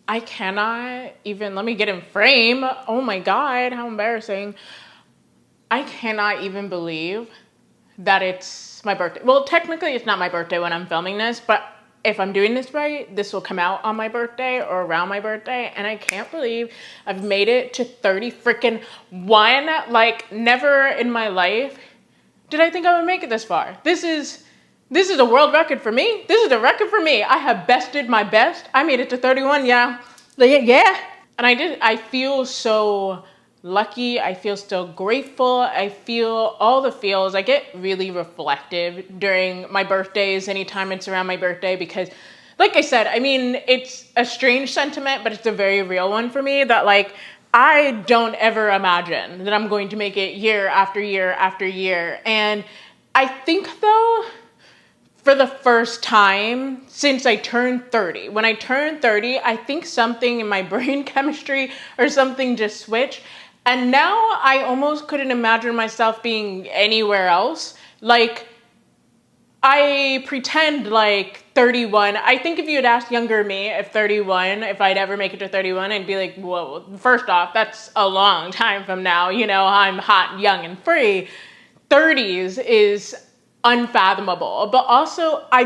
I cannot even, let me get in frame. Oh my God, how embarrassing. I cannot even believe that it's my birthday. Well, technically it's not my birthday when I'm filming this, but if I'm doing this right, this will come out on my birthday or around my birthday. And I can't believe I've made it to 30 freaking 1. Like, never in my life did I think I would make it this far. This is a world record for me. This is a record for me. I have bested my best. I made it to 31, yeah. Yeah. And I feel so lucky. I feel so grateful. I feel all the feels. I get really reflective during my birthdays, anytime it's around my birthday, because like I said, I mean, it's a strange sentiment, but it's a very real one for me that like, I don't ever imagine that I'm going to make it year after year after year. And I think though, for the first time since I turned 30, when I turned 30, I think something in my brain chemistry or something just switched. And now I almost couldn't imagine myself being anywhere else. Like, I pretend like 31. I think if you had asked younger me if I'd ever make it to 31, I'd be like, whoa, first off, that's a long time from now. You know, I'm hot, young, and free. 30s is unfathomable. But also, I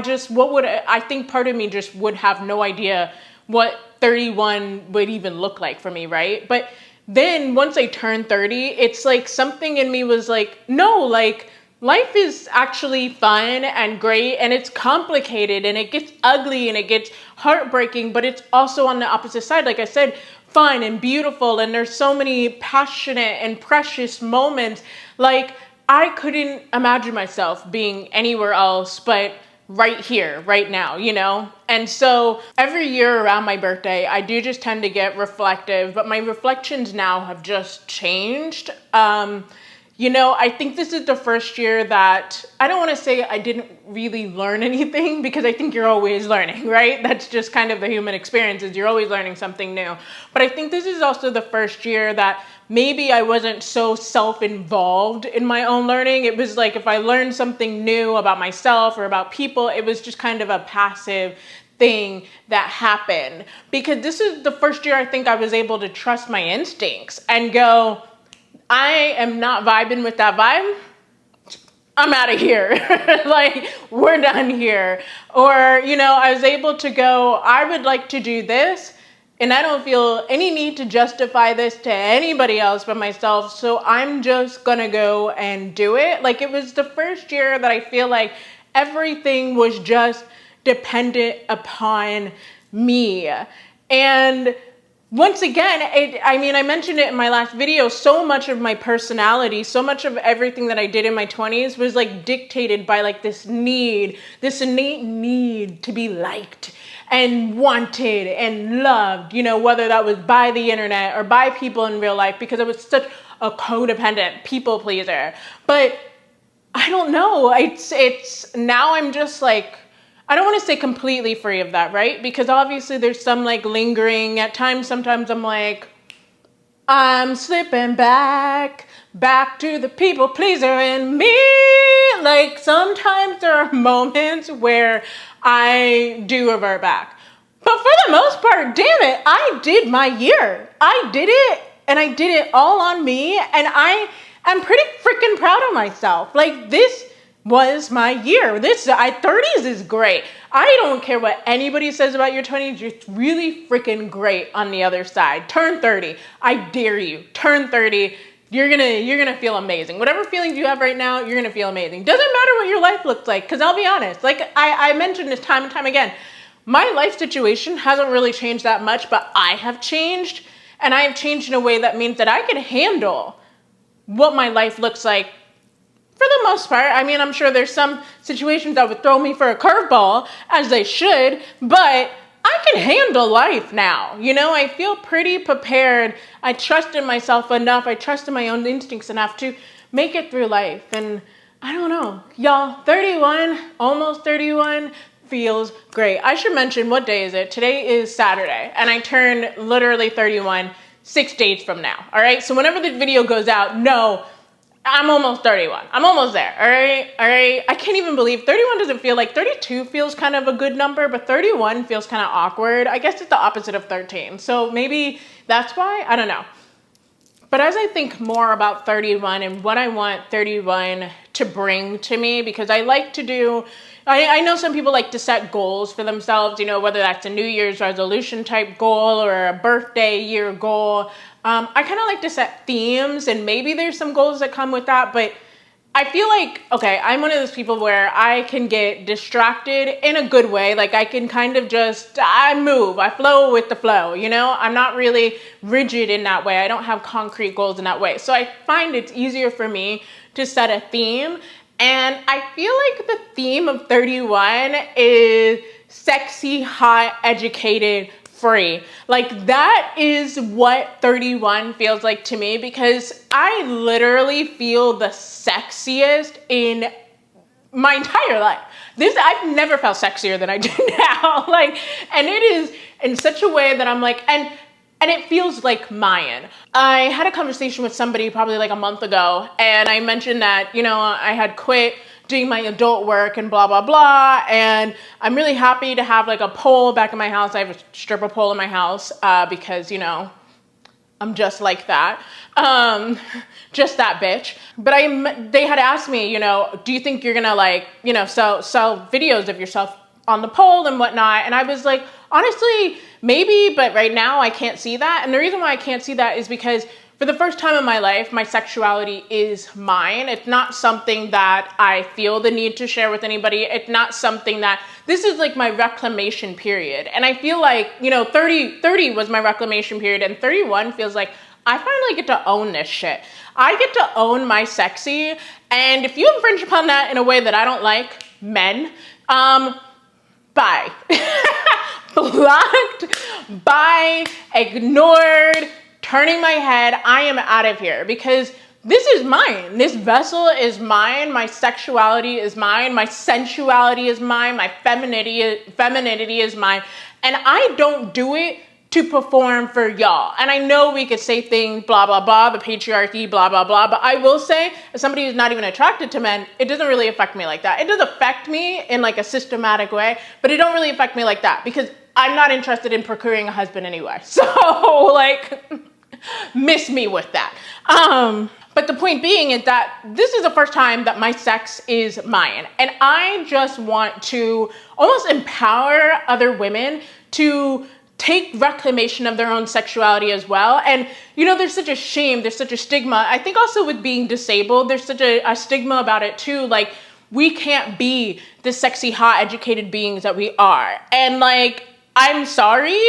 think part of me just would have no idea what 31 would even look like for me, right? But then once I turned 30, it's like something in me was like, no, like, life is actually fun and great, and it's complicated, and it gets ugly, and it gets heartbreaking, but it's also on the opposite side, like I said, fun and beautiful, and there's so many passionate and precious moments. Like, I couldn't imagine myself being anywhere else but right here, right now, you know? And so every year around my birthday, I do just tend to get reflective, but my reflections now have just changed. You know, I think this is the first year that, I don't want to say I didn't really learn anything, because I think you're always learning, right? That's just kind of the human experience, is you're always learning something new. But I think this is also the first year that maybe I wasn't so self-involved in my own learning. It was like if I learned something new about myself or about people, it was just kind of a passive thing that happened. Because this is the first year I think I was able to trust my instincts and go, I am not vibing with that vibe. I'm out of here. Like, we're done here. Or, you know, I was able to go, I would like to do this, and I don't feel any need to justify this to anybody else but myself. So I'm just gonna go and do it. Like, it was the first year that I feel like everything was just dependent upon me. And once again, I mentioned it in my last video, so much of my personality, so much of everything that I did in my 20s was like dictated by like this innate need to be liked and wanted and loved, you know, whether that was by the internet or by people in real life, because I was such a codependent people pleaser. But I don't know, it's now I'm just like, I don't want to say completely free of that, right? Because obviously there's some like lingering at times. Sometimes I'm like, I'm slipping back to the people pleaser in me. Like, sometimes there are moments where I do revert back. But for the most part, damn it, I did my year. I did it, and I did it all on me, and I am pretty freaking proud of myself. Like, this was my year. 30s is great. I don't care what anybody says about your 20s. You're really freaking great on the other side. Turn 30. I dare you. Turn 30. You're gonna feel amazing. Whatever feelings you have right now, you're gonna feel amazing. Doesn't matter what your life looks like, because I'll be honest, like I mentioned this time and time again, my life situation hasn't really changed that much, but I have changed, and I have changed in a way that means that I can handle what my life looks like for the most part. I mean, I'm sure there's some situations that would throw me for a curveball, as they should, but I can handle life now. You know, I feel pretty prepared. I trust in myself enough. I trust in my own instincts enough to make it through life. And I don't know, y'all, 31, almost 31, feels great. I should mention, what day is it? Today is Saturday, and I turn literally 31 6 days from now. All right. So whenever the video goes out, no, I'm almost 31. I'm almost there. All right. All right. I can't even believe 31 doesn't feel like 32 feels kind of a good number, but 31 feels kind of awkward. I guess it's the opposite of 13. So maybe that's why. I don't know. But as I think more about 31 and what I want 31 to bring to me, because I like to do, I know some people like to set goals for themselves, you know, whether that's a New Year's resolution type goal or a birthday year goal. I kind of like to set themes, and maybe there's some goals that come with that, but I feel like, okay, I'm one of those people where I can get distracted in a good way. Like I can kind of just, I move, I flow with the flow, you know? I'm not really rigid in that way. I don't have concrete goals in that way. So I find it's easier for me to set a theme. And I feel like the theme of 31 is sexy, hot, educated, free. Like that is what 31 feels like to me, because I literally feel the sexiest in my entire life. I've never felt sexier than I do now. Like, and it is in such a way that I'm like, and it feels like mine. I had a conversation with somebody probably like a month ago, and I mentioned that, you know, I had quit doing my adult work and blah, blah, blah. And I'm really happy to have like a pole back in my house. I have a stripper pole in my house because, you know, I'm just like that. Just that bitch. But they had asked me, you know, do you think you're gonna like, you know, sell videos of yourself on the pole and whatnot? And I was like, honestly, maybe, but right now I can't see that. And the reason why I can't see that is because for the first time in my life, my sexuality is mine. It's not something that I feel the need to share with anybody. It's not something that, this is like my reclamation period. And I feel like, you know, 30 was my reclamation period, and 31 feels like I finally get to own this shit. I get to own my sexy. And if you infringe upon that in a way that I don't like, men, bye. Blocked, bye, ignored, turning my head. I am out of here, because this is mine. This vessel is mine. My sexuality is mine. My sensuality is mine. My femininity is mine. And I don't do it to perform for y'all. And I know we could say things, blah, blah, blah, the patriarchy, blah, blah, blah. But I will say, as somebody who's not even attracted to men, it doesn't really affect me like that. It does affect me in like a systematic way, but it don't really affect me like that, because I'm not interested in procuring a husband anyway. So like, miss me with that. But the point being is that this is the first time that my sex is mine. And I just want to almost empower other women to take reclamation of their own sexuality as well. And, you know, there's such a shame, there's such a stigma. I think also with being disabled, there's such a stigma about it too. Like, we can't be the sexy, hot, educated beings that we are. And like, I'm sorry,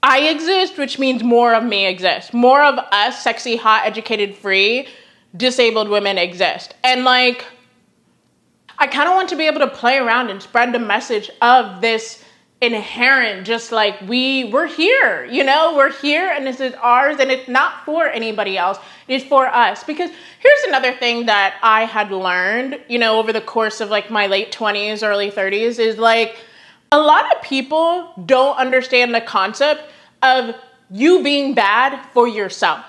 I exist, which means more of me exists. More of us, sexy, hot, educated, free, disabled women exist. And like, I kind of want to be able to play around and spread the message of this inherent, just like we're here, you know, we're here, and this is ours, and it's not for anybody else, it's for us. Because here's another thing that I had learned, you know, over the course of like my late 20s, early 30s, is like, a lot of people don't understand the concept of you being bad for yourself.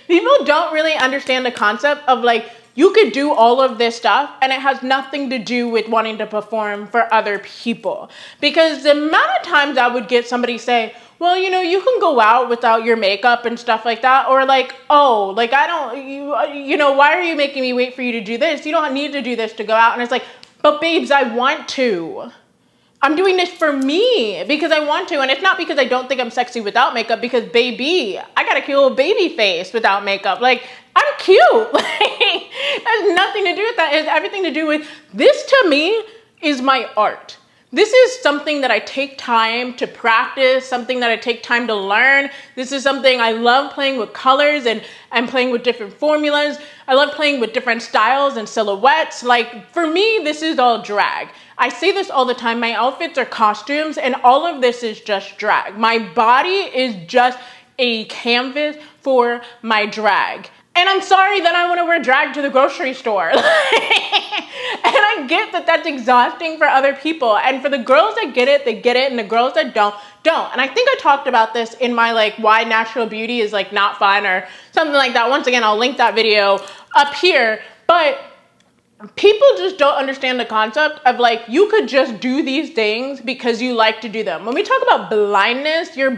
People don't really understand the concept of like, you could do all of this stuff and it has nothing to do with wanting to perform for other people. Because the amount of times I would get somebody say, well, you know, you can go out without your makeup and stuff like that. Or like, oh, like, I don't, you know, why are you making me wait for you to do this? You don't need to do this to go out. And it's like, but babes, I want to. I'm doing this for me because I want to. And it's not because I don't think I'm sexy without makeup, because baby, I got a cute little baby face without makeup. Like, I'm cute. Like, it has nothing to do with that. It has everything to do with, this to me is my art. This is something that I take time to practice, something that I take time to learn. This is something I love, playing with colors and playing with different formulas. I love playing with different styles and silhouettes. Like, for me, this is all drag. I say this all the time. My outfits are costumes, and all of this is just drag. My body is just a canvas for my drag. And I'm sorry that I want to wear drag to the grocery store. And I get that that's exhausting for other people. And for the girls that get it, they get it. And the girls that don't. And I think I talked about this in my like why natural beauty is like not fun or something like that. Once again, I'll link that video up here. But people just don't understand the concept of like, you could just do these things because you like to do them. When we talk about blindness, your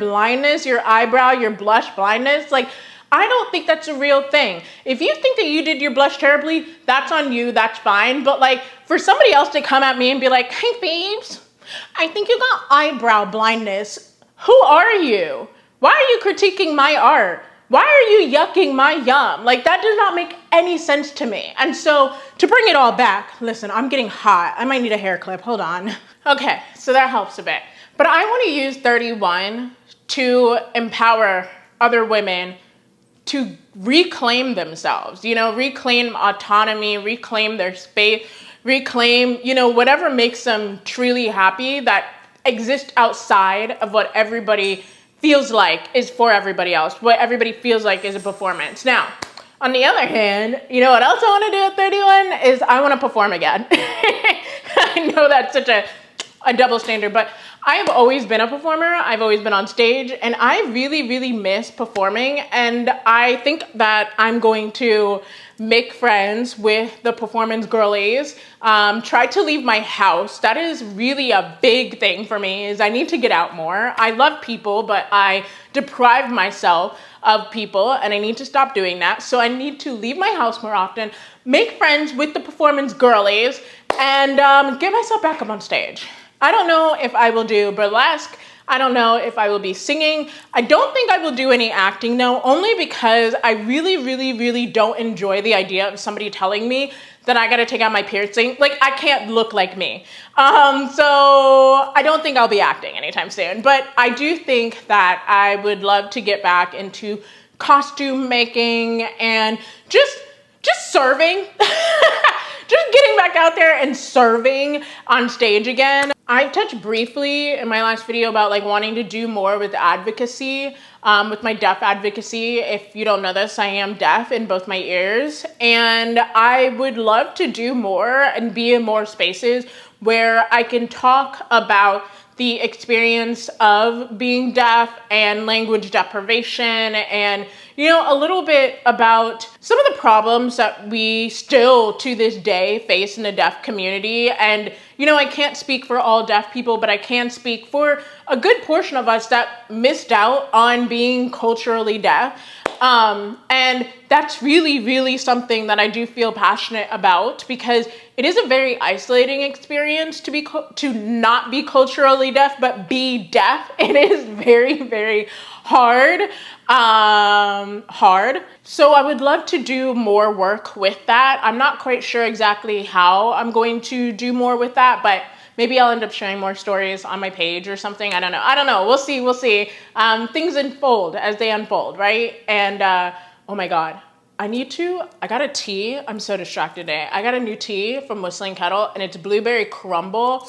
eyebrow, your blush blindness, like, I don't think that's a real thing. If you think that you did your blush terribly, that's on you, that's fine. But like for somebody else to come at me and be like, hey babes, I think you got eyebrow blindness. Who are you? Why are you critiquing my art? Why are you yucking my yum? Like that does not make any sense to me. And so to bring it all back, listen, I'm getting hot. I might need a hair clip, hold on. Okay, so that helps a bit. But I wanna use 31 to empower other women to reclaim themselves, reclaim autonomy, reclaim their space, reclaim, whatever makes them truly happy that exists outside of what everybody feels like is for everybody else, what everybody feels like is a performance. Now, on the other hand, you know what else I want to do at 31 is I want to perform again. I know that's such a double standard, but I've always been a performer. I've always been on stage and I really, really miss performing. And I think that I'm going to make friends with the performance girlies, try to leave my house. That is really a big thing for me is I need to get out more. I love people, but I deprive myself of people and I need to stop doing that. So I need to leave my house more often, make friends with the performance girlies and get myself back up on stage. I don't know if I will do burlesque. I don't know if I will be singing. I don't think I will do any acting though, only because I really, really, really don't enjoy the idea of somebody telling me that I gotta take out my piercing. Like I can't look like me. So I don't think I'll be acting anytime soon, but I do think that I would love to get back into costume making and just serving. Just getting back out there and serving on stage again. I touched briefly in my last video about like wanting to do more with advocacy, with my deaf advocacy. If you don't know this, I am deaf in both my ears and I would love to do more and be in more spaces where I can talk about the experience of being deaf and language deprivation and, a little bit about some of the problems that we still to this day face in the deaf community. And, I can't speak for all deaf people, but I can speak for a good portion of us that missed out on being culturally deaf. And that's really, really something that I do feel passionate about because it is a very isolating experience to not be culturally deaf, but be deaf. It is very, very hard. So I would love to do more work with that. I'm not quite sure exactly how I'm going to do more with that, but maybe I'll end up sharing more stories on my page or something. I don't know. We'll see. Things unfold as they unfold, right? And oh my God, I got a tea. I'm so distracted today. I got a new tea from Whistling Kettle and it's blueberry crumble.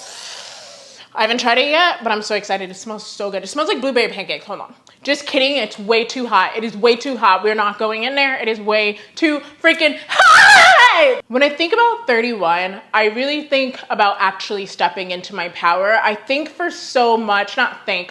I haven't tried it yet, but I'm so excited. It smells so good. It smells like blueberry pancakes. Hold on. Just kidding. It's way too hot. It is way too hot. We're not going in there. It is way too freaking hot. When I think about 31, I really think about actually stepping into my power. I think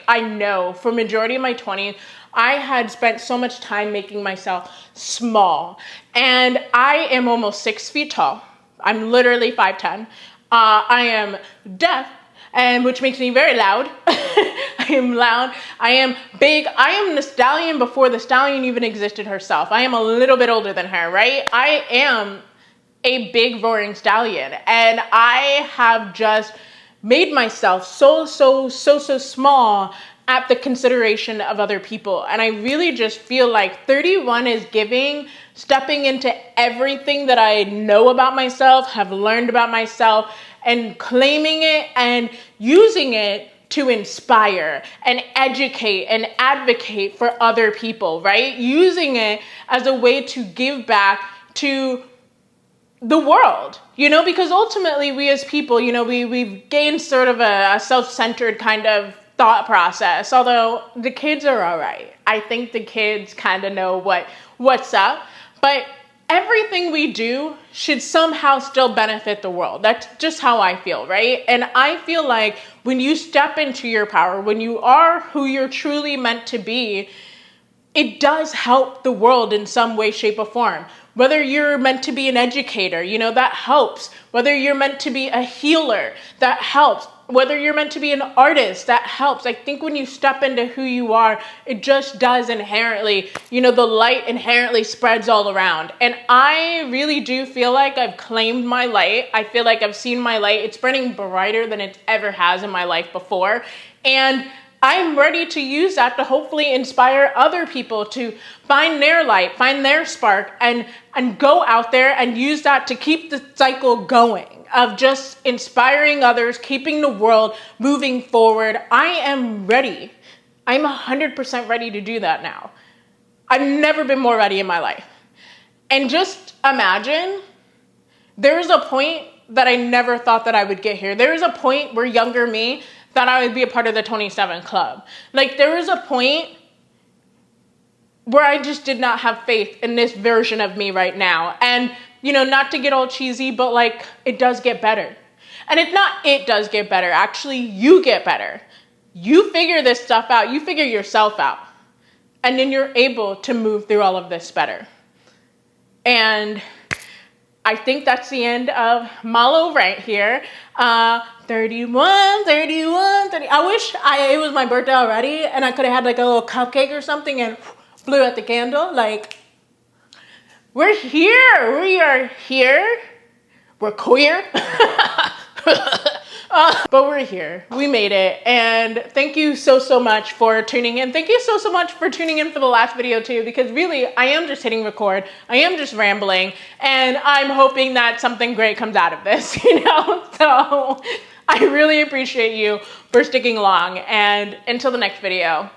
I know for majority of my 20s, I had spent so much time making myself small. And I am almost 6 feet tall. I'm literally 5'10". I am deaf, and which makes me very loud. I am loud. I am big. I am the stallion before the stallion even existed herself. I am a little bit older than her, right? I am a big roaring stallion, and I have just made myself so small at the consideration of other people. And I really just feel like 31 is stepping into everything that I know about myself, have learned about myself, and claiming it and using it to inspire and educate and advocate for other people, right? Using it as a way to give back to the world, because ultimately we as people, we've gained sort of a self-centered kind of thought process, although the kids are all right. I think the kids kind of know what's up. But everything we do should somehow still benefit the world. That's just how I feel, right? And I feel like when you step into your power, when you are who you're truly meant to be, it does help the world in some way, shape, or form. Whether you're meant to be an educator, that helps. Whether you're meant to be a healer, that helps. Whether you're meant to be an artist, that helps. I think when you step into who you are, it just does inherently, the light inherently spreads all around. And I really do feel like I've claimed my light. I feel like I've seen my light. It's burning brighter than it ever has in my life before. And I'm ready to use that to hopefully inspire other people to find their light, find their spark, and go out there and use that to keep the cycle going of just inspiring others, keeping the world moving forward. I am ready. I'm 100% ready to do that now. I've never been more ready in my life. And just imagine, there's a point that I never thought that I would get here. There was a point where younger me thought I would be a part of the 27 Club. Like, there was a point where I just did not have faith in this version of me right now. And, not to get all cheesy, but like, it does get better. And it's not it does get better. Actually, you get better. You figure this stuff out. You figure yourself out. And then you're able to move through all of this better. And I think that's the end of Malo right here. 31, 30. I wish it was my birthday already and I could have had like a little cupcake or something and blew out the candle. Like, we're here. We are here. We're queer. But we're here. We made it. And thank you so much for tuning in. Thank you so much for tuning in for the last video too, because really I am just hitting record. I am just rambling and I'm hoping that something great comes out of this, So I really appreciate you for sticking along, and until the next video.